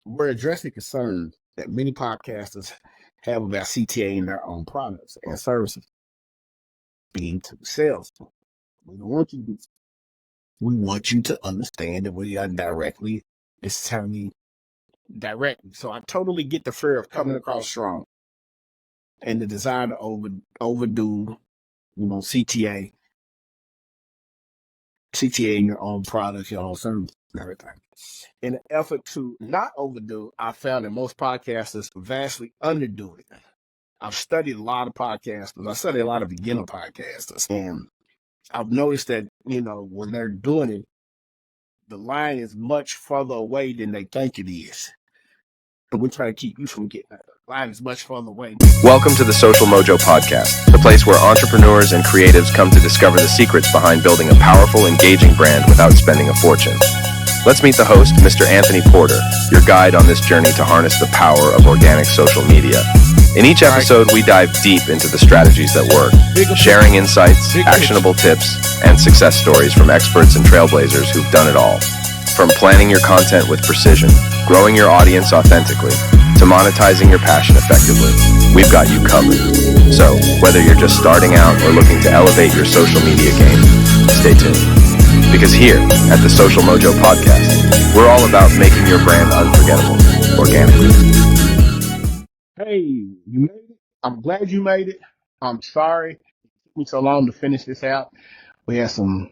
we're addressing concerns that many podcasters have about CTAing their own products and services being to sales. We don't want you to we want you to understand that we are directly telling directly. So I totally get the fear of coming across strong and the desire to overdo, CTA in your own products, your own service, and everything. In an effort to not overdo, I found that most podcasters vastly underdo it. I've studied a lot of podcasters. I studied a lot of beginner podcasters, and I've noticed that, when they're doing it, the line is much further away than they think it is. But we're trying to keep you from getting that. The line is much further away. Welcome to the Social Mojo Podcast, the place where entrepreneurs and creatives come to discover the secrets behind building a powerful, engaging brand without spending a fortune. Let's meet the host, Mr. Anthony Porter, your guide on this journey to harness the power of organic social media. In each episode, we dive deep into the strategies that work, sharing insights, actionable tips, and success stories from experts and trailblazers who've done it all. From planning your content with precision, growing your audience authentically, to monetizing your passion effectively, we've got you covered. So, whether you're just starting out or looking to elevate your social media game, stay tuned. Because here, at the Social Mojo Podcast, we're all about making your brand unforgettable, organically. Hey, you made it. I'm glad you made it. I'm sorry it took me so long to finish this out. We had some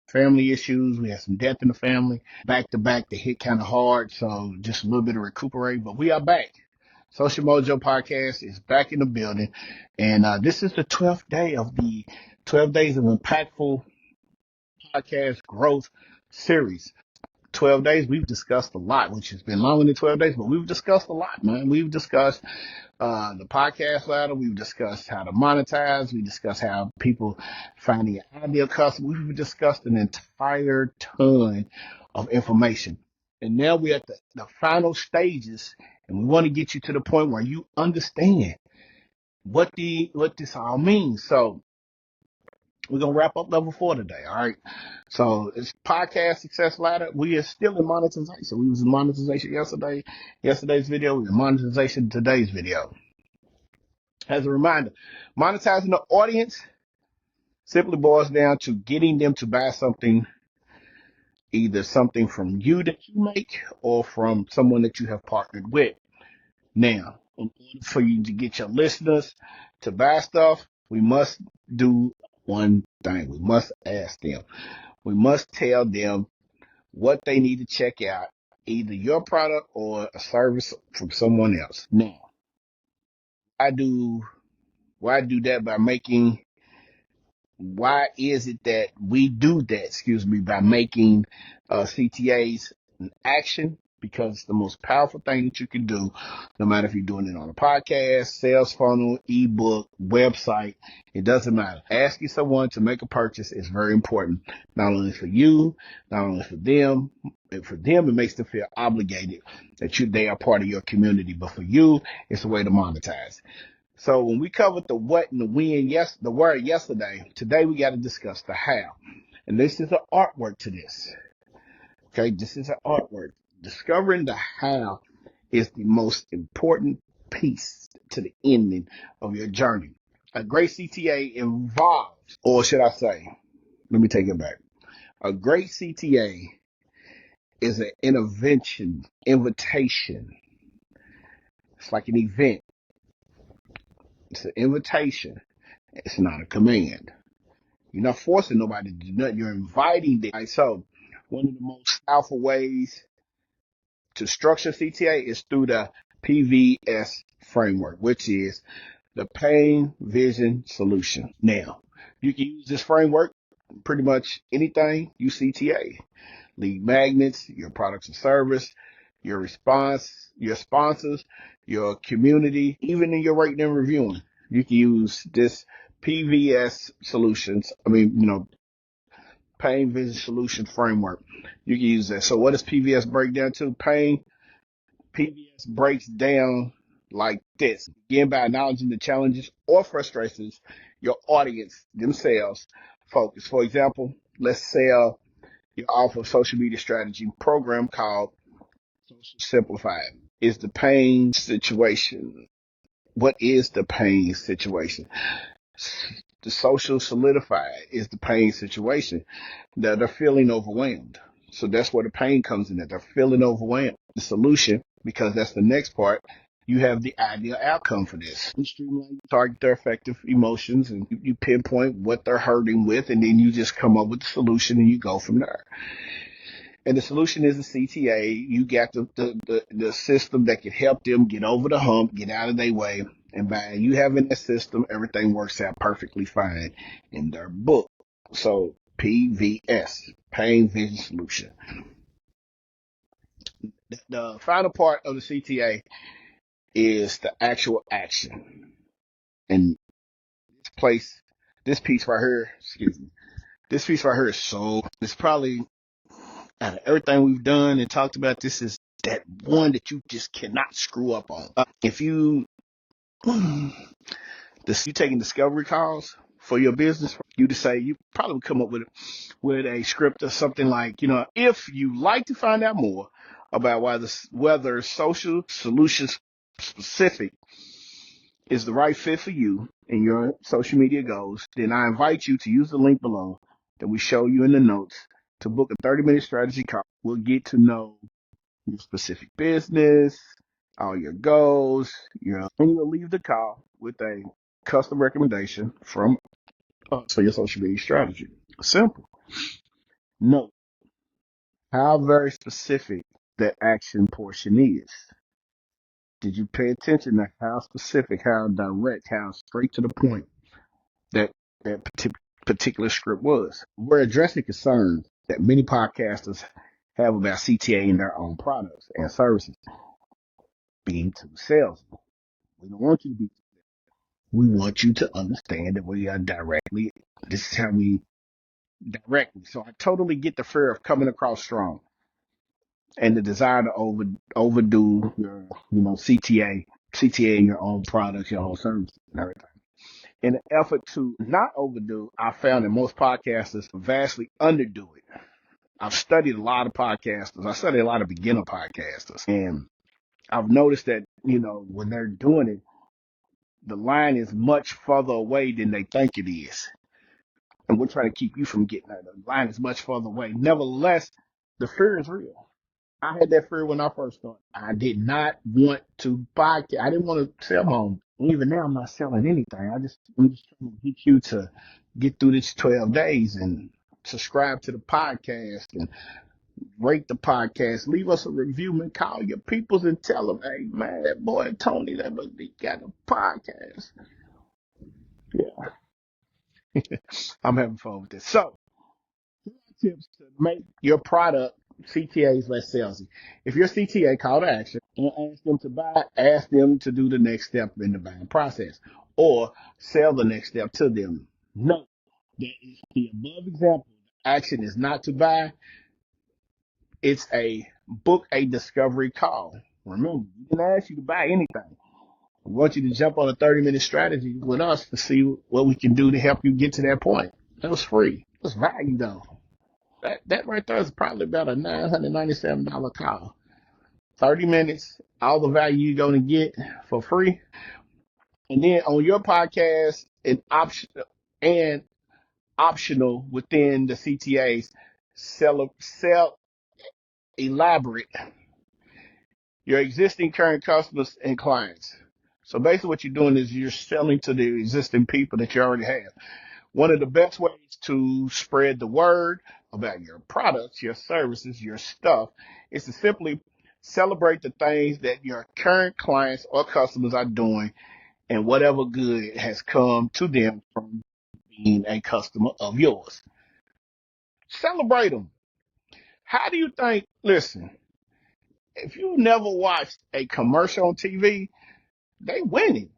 family issues. We had some death in the family. Back to back, they hit kind of hard. So just a little bit of recuperate, but we are back. Social Mojo Podcast is back in the building. And this is the 12th day of the 12 Days of Impactful Podcast Growth Series. 12 days, we've discussed a lot, which has been longer than 12 days, but we've discussed a lot, man. We've discussed the podcast ladder. We've discussed how to monetize. We discussed how people find the ideal customer. We've discussed an entire ton of information. And now we're at the final stages, and we want to get you to the point where you understand what this all means. So we're going to wrap up level 4 today. All right. So it's podcast success ladder. We are still in monetization. We was in monetization yesterday's video. We're in monetization today's video. As a reminder, monetizing the audience simply boils down to getting them to buy something, either something from you that you make or from someone that you have partnered with. Now, in order for you to get your listeners to buy stuff, we must do one thing. We must ask them. We must tell them what they need to check out, either your product or a service from someone else. Now, why do that why is it that we do that, by making CTAs an action? Because it's the most powerful thing that you can do, no matter if you're doing it on a podcast, sales funnel, ebook, website, it doesn't matter. Asking someone to make a purchase is very important, not only for you, not only for them. For them, it makes them feel obligated that they are part of your community, but for you, it's a way to monetize. So when we covered the what and the when, the word yesterday, today we got to discuss the how. And this is an artwork to this. Okay, this is an artwork. Discovering the how is the most important piece to the ending of your journey. A great CTA involves, or should I say, let me take it back. A great CTA is an invitation. It's like an event. It's an invitation. It's not a command. You're not forcing nobody to do nothing. You're inviting them. Right? So one of the most powerful ways to structure CTA is through the PVS framework, which is the pain, vision, solution. Now, you can use this framework pretty much anything you CTA. Lead magnets, your products and service, your sponsors, your community, even in your rating and reviewing. You can use this PVS solutions. Pain vision solution framework. You can use that. So what does PVS break down to? PVS breaks down like this. Begin by acknowledging the challenges or frustrations your audience themselves focus. For example, let's say you offer a social media strategy program called Simplified is the pain situation. What is the pain situation? The social solidified is the pain situation that they're feeling overwhelmed. So that's where the pain comes in, that they're feeling overwhelmed. The solution, because that's the next part, you have the ideal outcome for this. You streamline, you target their affective emotions, and you pinpoint what they're hurting with, and then you just come up with the solution and you go from there. And the solution is the CTA. You got the system that can help them get over the hump, get out of their way. And by you having that system, everything works out perfectly fine in their book. So PVS, Pain Vision Solution. The final part of the CTA is the actual action. And this piece right here, excuse me, this piece right here is it's probably out of everything we've done and talked about, this is that one that you just cannot screw up on. If you taking discovery calls for your business, you decide you probably come up with a script or something like, if you like to find out more about whether social solutions specific is the right fit for you and your social media goals, then I invite you to use the link below that we show you in the notes to book a 30-minute strategy call. We'll get to know your specific business, all your goals, and you'll leave the call with a custom recommendation from us for your social media strategy. Simple. Note how very specific that action portion is. Did you pay attention to how specific, how direct, how straight to the point that particular script was? We're addressing concerns that many podcasters have about CTA in their own products and services being too salesy. We don't want you to be. We want you to understand that we are this is how we directly. So I totally get the fear of coming across strong and the desire to overdo your, CTA in your own products, your own services and everything. In an effort to not overdo, I found that most podcasters vastly underdo it. I've studied a lot of podcasters. I studied a lot of beginner podcasters, and I've noticed that, when they're doing it, the line is much further away than they think it is. And we're trying to keep you from getting there. The line is much further away. Nevertheless, the fear is real. I had that fear when I first started. I did not want to buy. I didn't want to sell my own. Even now, I'm not selling anything. I'm just trying to get you to get through this 12 days and subscribe to the podcast and rate the podcast. Leave us a review, man. Call your peoples and tell them, hey, man, that boy Tony, he got a podcast. Yeah, I'm having fun with this. So, tips to make your product CTAs less salesy. If you're CTA, call to action and ask them to buy, ask them to do the next step in the buying process or sell the next step to them. Note that is the above example. Action is not to buy. It's a book a discovery call. Remember, we didn't ask you to buy anything. We want you to jump on a 30-minute strategy with us to see what we can do to help you get to that point. That was free. It's value though. That right there is probably about a $997 call. 30 minutes, all the value you're going to get for free. And then on your podcast, and optional within the CTAs, sell elaborate your existing current customers and clients. So basically what you're doing is you're selling to the existing people that you already have. One of the best ways to spread the word about your products, your services, your stuff is to simply celebrate the things that your current clients or customers are doing and whatever good has come to them from being a customer of yours. Celebrate them. How do you think, listen, if you never watched a commercial on TV, they winning.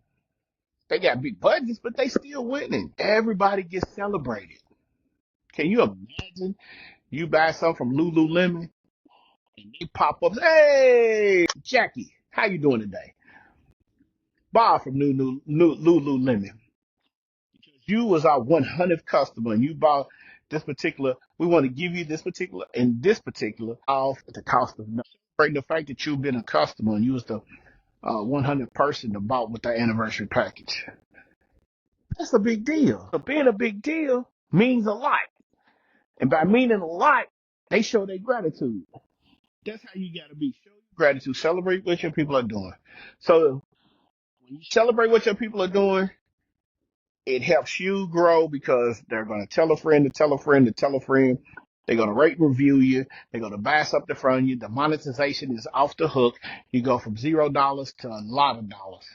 They got big budgets, but they still winning. Everybody gets celebrated. Can you imagine you buy something from Lululemon and they pop up, hey, Jackie, how you doing today? Bob from Lululemon. You was our 100th customer and you bought this particular, we want to give you this particular and this particular off at the cost of nothing. the fact that you've been a customer and you was the 100th person that bought with their anniversary package. That's a big deal. So being a big deal means a lot. And by meaning a lot, they show their gratitude. That's how you got to be. Show your gratitude. Celebrate what your people are doing. So when you celebrate what your people are doing, it helps you grow because they're going to tell a friend to tell a friend to tell a friend. They're going to rate and review you. They're going to buy something from you. The monetization is off the hook. You go from $0 to a lot of dollars.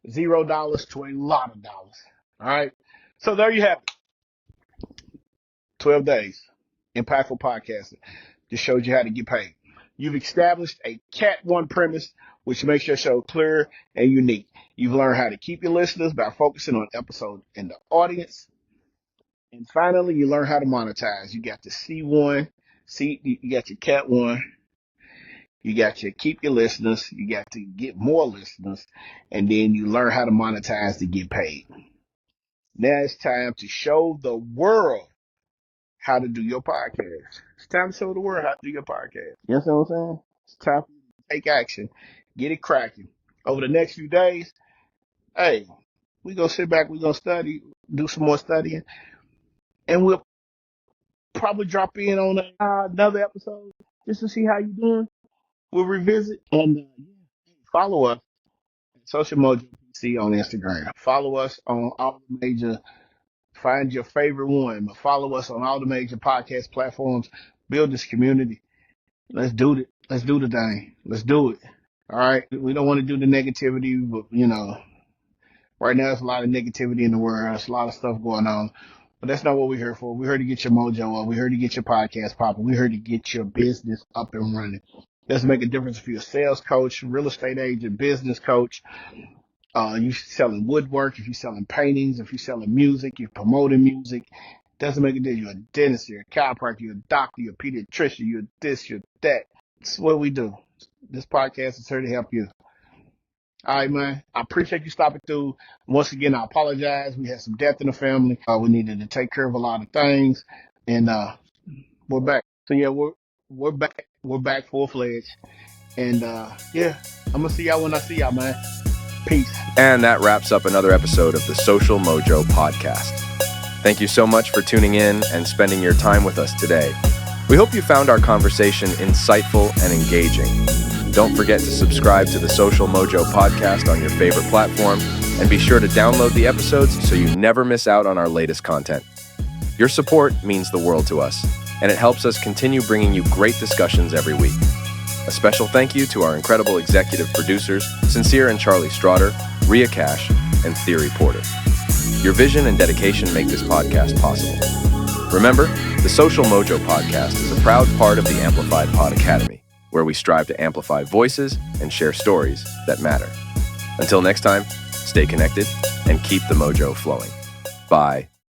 $0 to a lot of dollars. All right. So there you have it. 12 days. Impactful podcasting. Just showed you how to get paid. You've established a Cat 1 premise, which makes your show clear and unique. You've learned how to keep your listeners by focusing on episode and the audience. And finally, you learn how to monetize. You got the C1, you got your Cat 1, you got your keep your listeners, you got to get more listeners, and then you learn how to monetize to get paid. Now it's time to show the world how to do your podcast. It's time to show the world how to do your podcast. You understand what I'm saying? It's time for you to take action. Get it cracking. Over the next few days, hey, we're going to sit back, we're going to study, do some more studying, and we'll probably drop in on another episode just to see how you're doing. We'll revisit and follow us at Social Mojo PC on Instagram. Follow us on all the major, find your favorite one, but follow us on all the major podcast platforms. Build this community. Let's do it. Let's do the thing. Let's do it. All right. We don't want to do the negativity, but right now there's a lot of negativity in the world. There's a lot of stuff going on. But that's not what we're here for. We're here to get your mojo up. We're here to get your podcast popping. We're here to get your business up and running. Let's make a difference if you're a sales coach, real estate agent, business coach. You selling woodwork, if you're selling paintings, if you're selling music, you're promoting music. Doesn't make a difference. You're a dentist, you're a chiropractor, you're a doctor, you're a pediatrician, you're this, you're that. That's what we do. This podcast is here to help you. All right, man. I appreciate you stopping through. Once again, I apologize. We had some death in the family. We needed to take care of a lot of things, and we're back. So yeah, we're back. We're back full fledged, and yeah, I'm gonna see y'all when I see y'all, man. Peace. And that wraps up another episode of the Social Mojo podcast. Thank you so much for tuning in and spending your time with us today. We hope you found our conversation insightful and engaging. Don't forget to subscribe to the Social Mojo podcast on your favorite platform, and be sure to download the episodes so you never miss out on our latest content. Your support means the world to us, and it helps us continue bringing you great discussions every week. A special thank you to our incredible executive producers, Sincere and Charlie Straughter, Rhea Cash, and Theory Porter. Your vision and dedication make this podcast possible. Remember, the Social Mojo podcast is a proud part of the Amplified Pod Academy, where we strive to amplify voices and share stories that matter. Until next time, stay connected and keep the mojo flowing. Bye.